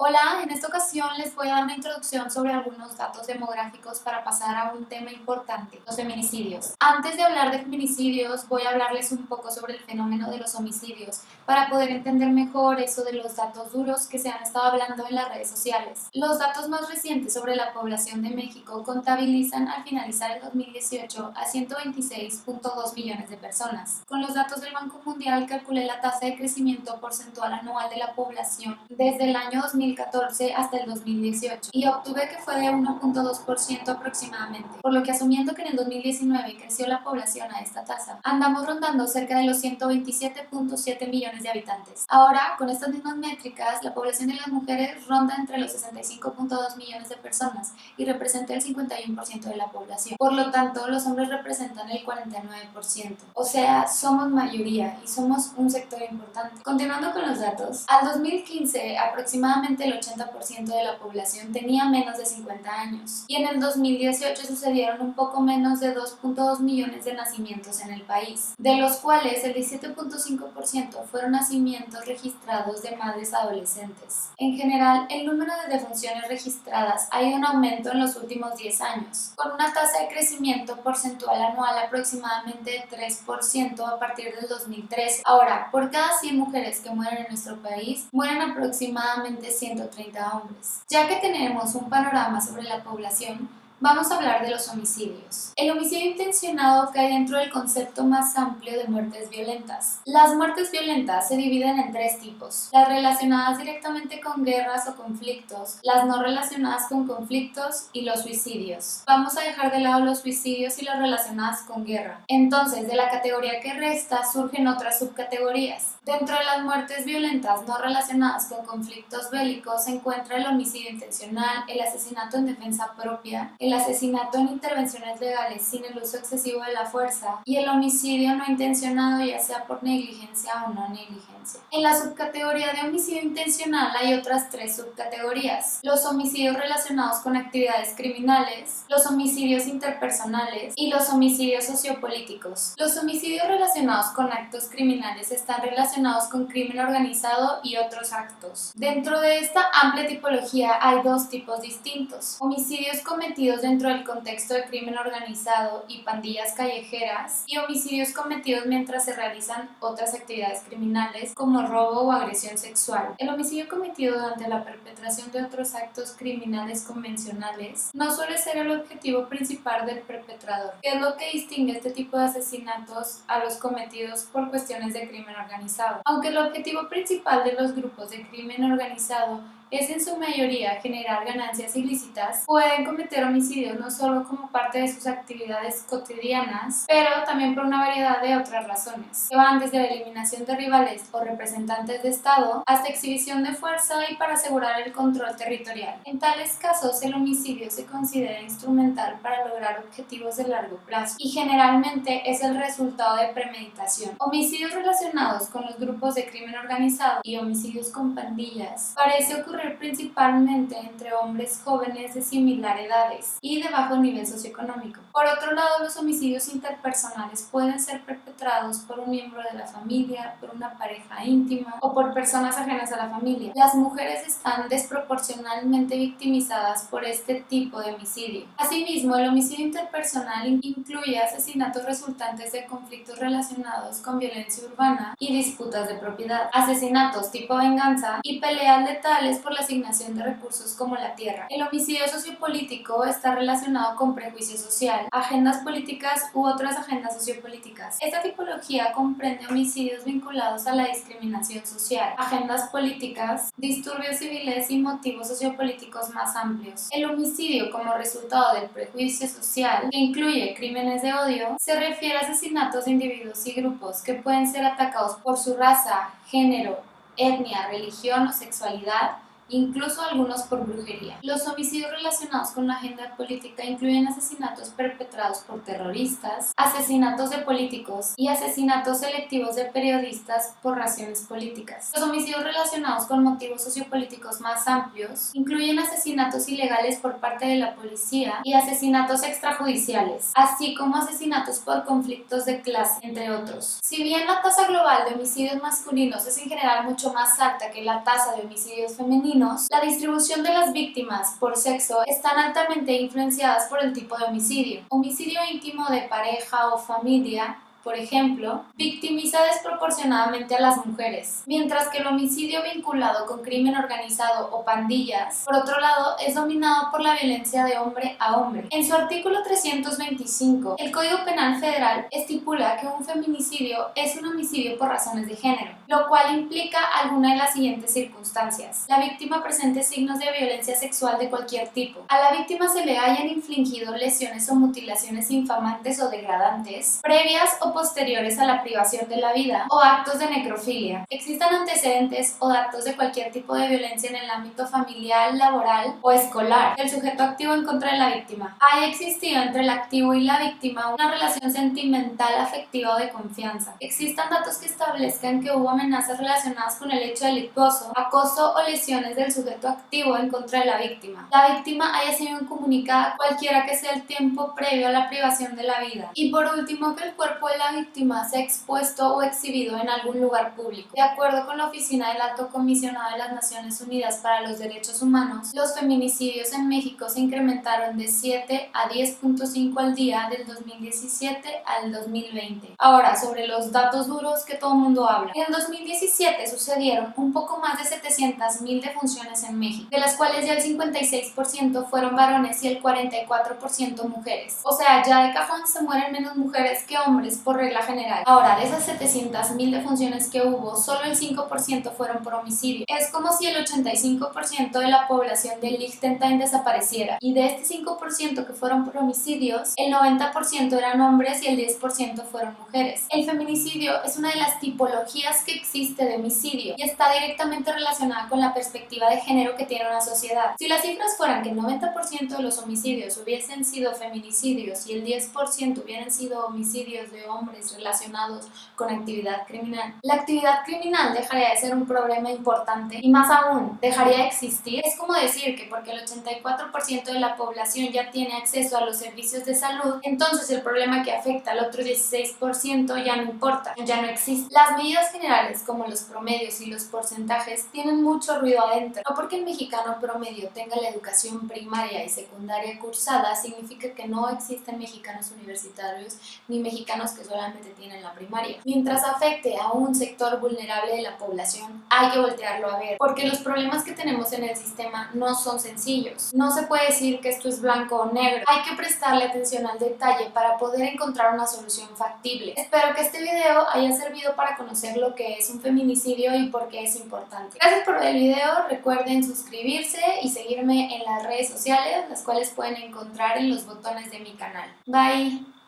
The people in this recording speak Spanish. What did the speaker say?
Hola, en esta ocasión les voy a dar una introducción sobre algunos datos demográficos para pasar a un tema importante, los feminicidios. Antes de hablar de feminicidios, voy a hablarles un poco sobre el fenómeno de los homicidios, para poder entender mejor eso de los datos duros que se han estado hablando en las redes sociales. Los datos más recientes sobre la población de México contabilizan al finalizar el 2018 a 126.2 millones de personas. Con los datos del Banco Mundial calculé la tasa de crecimiento porcentual anual de la población desde el año 2014 hasta el 2018 y obtuve que fue de 1.2% aproximadamente, por lo que asumiendo que en el 2019 creció la población a esta tasa, andamos rondando cerca de los 127.7 millones de habitantes. Ahora, con estas mismas métricas, la población de las mujeres ronda entre los 65.2 millones de personas y representa el 51% de la población. Por lo tanto, los hombres representan el 49%. O sea, somos mayoría y somos un sector importante. Continuando con los datos, al 2015 aproximadamente el 80% de la población tenía menos de 50 años y en el 2018 sucedieron un poco menos de 2.2 millones de nacimientos en el país, de los cuales el 17.5% fueron nacimientos registrados de madres adolescentes. En general, el número de defunciones registradas ha ido en aumento en los últimos 10 años, con una tasa de crecimiento porcentual anual aproximadamente de 3% a partir del 2013. Ahora, por cada 100 mujeres que mueren en nuestro país, mueren aproximadamente 130 hombres. Ya que tenemos un panorama sobre la población, vamos a hablar de los homicidios. El homicidio intencionado cae dentro del concepto más amplio de muertes violentas. Las muertes violentas se dividen en tres tipos: las relacionadas directamente con guerras o conflictos, las no relacionadas con conflictos y los suicidios. Vamos a dejar de lado los suicidios y las relacionadas con guerra. Entonces, de la categoría que resta surgen otras subcategorías. Dentro de las muertes violentas no relacionadas con conflictos bélicos se encuentra el homicidio intencional, el asesinato en defensa propia, el asesinato en intervenciones legales sin el uso excesivo de la fuerza y el homicidio no intencionado, ya sea por negligencia o no negligencia. En la subcategoría de homicidio intencional hay otras tres subcategorías: los homicidios relacionados con actividades criminales, los homicidios interpersonales y los homicidios sociopolíticos. Los homicidios relacionados con actos criminales están relacionados con crimen organizado y otros actos. Dentro de esta amplia tipología hay dos tipos distintos: homicidios cometidos dentro del contexto de crimen organizado y pandillas callejeras, y homicidios cometidos mientras se realizan otras actividades criminales como robo o agresión sexual. El homicidio cometido durante la perpetración de otros actos criminales convencionales no suele ser el objetivo principal del perpetrador, que es lo que distingue este tipo de asesinatos a los cometidos por cuestiones de crimen organizado. Aunque el objetivo principal de los grupos de crimen organizado es en su mayoría generar ganancias ilícitas, pueden cometer homicidios no solo como parte de sus actividades cotidianas, pero también por una variedad de otras razones, que van desde la eliminación de rivales o representantes de Estado hasta exhibición de fuerza y para asegurar el control territorial. En tales casos, el homicidio se considera instrumental para lograr objetivos de largo plazo y generalmente es el resultado de premeditación. Homicidios relacionados con los grupos de crimen organizado y homicidios con pandillas parece ocurrir principalmente entre hombres jóvenes de similar edades y de bajo nivel socioeconómico. Por otro lado, los homicidios interpersonales pueden ser perpetrados por un miembro de la familia, por una pareja íntima o por personas ajenas a la familia. Las mujeres están desproporcionalmente victimizadas por este tipo de homicidio. Asimismo, el homicidio interpersonal incluye asesinatos resultantes de conflictos relacionados con violencia urbana y disputas de propiedad, asesinatos tipo venganza y peleas letales por la asignación de recursos como la tierra. El homicidio sociopolítico está relacionado con prejuicio social, agendas políticas u otras agendas sociopolíticas. Esta tipología comprende homicidios vinculados a la discriminación social, agendas políticas, disturbios civiles y motivos sociopolíticos más amplios. El homicidio como resultado del prejuicio social, que incluye crímenes de odio, se refiere a asesinatos de individuos y grupos que pueden ser atacados por su raza, género, etnia, religión o sexualidad, incluso algunos por brujería. Los homicidios relacionados con la agenda política incluyen asesinatos perpetrados por terroristas, asesinatos de políticos y asesinatos selectivos de periodistas por razones políticas. Los homicidios relacionados con motivos sociopolíticos más amplios incluyen asesinatos ilegales por parte de la policía y asesinatos extrajudiciales, así como asesinatos por conflictos de clase, entre otros. Si bien la tasa global de homicidios masculinos es en general mucho más alta que la tasa de homicidios femeninos, latinos, la distribución de las víctimas por sexo están altamente influenciadas por el tipo de homicidio. Homicidio íntimo de pareja o familia, por ejemplo, victimiza desproporcionadamente a las mujeres, mientras que el homicidio vinculado con crimen organizado o pandillas, por otro lado, es dominado por la violencia de hombre a hombre. En su artículo 325, el Código Penal Federal estipula que un feminicidio es un homicidio por razones de género, lo cual implica alguna de las siguientes circunstancias. La víctima presente signos de violencia sexual de cualquier tipo. A la víctima se le hayan infligido lesiones o mutilaciones infamantes o degradantes, previas o posteriores a la privación de la vida, o actos de necrofilia. Existan antecedentes o datos de cualquier tipo de violencia en el ámbito familiar, laboral o escolar del sujeto activo en contra de la víctima. Haya existido entre el activo y la víctima una relación sentimental, afectiva o de confianza. Existan datos que establezcan que hubo amenazas relacionadas con el hecho delictuoso, acoso o lesiones del sujeto activo en contra de la víctima. La víctima haya sido incomunicada cualquiera que sea el tiempo previo a la privación de la vida. Y por último, que el cuerpo de la víctima sea expuesto o exhibido en algún lugar público. De acuerdo con la Oficina del Alto Comisionado de las Naciones Unidas para los Derechos Humanos, los feminicidios en México se incrementaron de 7 a 10.5 al día del 2017 al 2020. Ahora, sobre los datos duros que todo el mundo habla. En el 2017 sucedieron un poco más de 700,000 defunciones en México, de las cuales ya el 56% fueron varones y el 44% mujeres. O sea, ya de cajón se mueren menos mujeres que hombres por regla general. Ahora, de esas 700,000 defunciones que hubo, solo el 5% fueron por homicidio. Es como si el 85% de la población de Liechtenstein desapareciera. Y de este 5% que fueron por homicidios, el 90% eran hombres y el 10% fueron mujeres. El feminicidio es una de las tipologías que existe de homicidio y está directamente relacionada con la perspectiva de género que tiene una sociedad. Si las cifras fueran que el 90% de los homicidios hubiesen sido feminicidios y el 10% hubieran sido homicidios de hombres relacionados con actividad criminal, la actividad criminal dejaría de ser un problema importante y más aún, dejaría de existir. Es como decir que porque el 84% de la población ya tiene acceso a los servicios de salud, entonces el problema que afecta al otro 16% ya no importa, ya no existe. Las medidas generales como los promedios y los porcentajes tienen mucho ruido adentro. No porque el mexicano promedio tenga la educación primaria y secundaria cursada significa que no existen mexicanos universitarios ni mexicanos que solamente tienen la primaria. Mientras afecte a un sector vulnerable de la población, hay que voltearlo a ver, porque los problemas que tenemos en el sistema no son sencillos. No se puede decir que esto es blanco o negro. Hay que prestarle atención al detalle para poder encontrar una solución factible. Espero que este video haya servido para conocer lo que es un feminicidio y por qué es importante. Gracias por ver el video. Recuerden suscribirse y seguirme en las redes sociales, las cuales pueden encontrar en los botones de mi canal. Bye.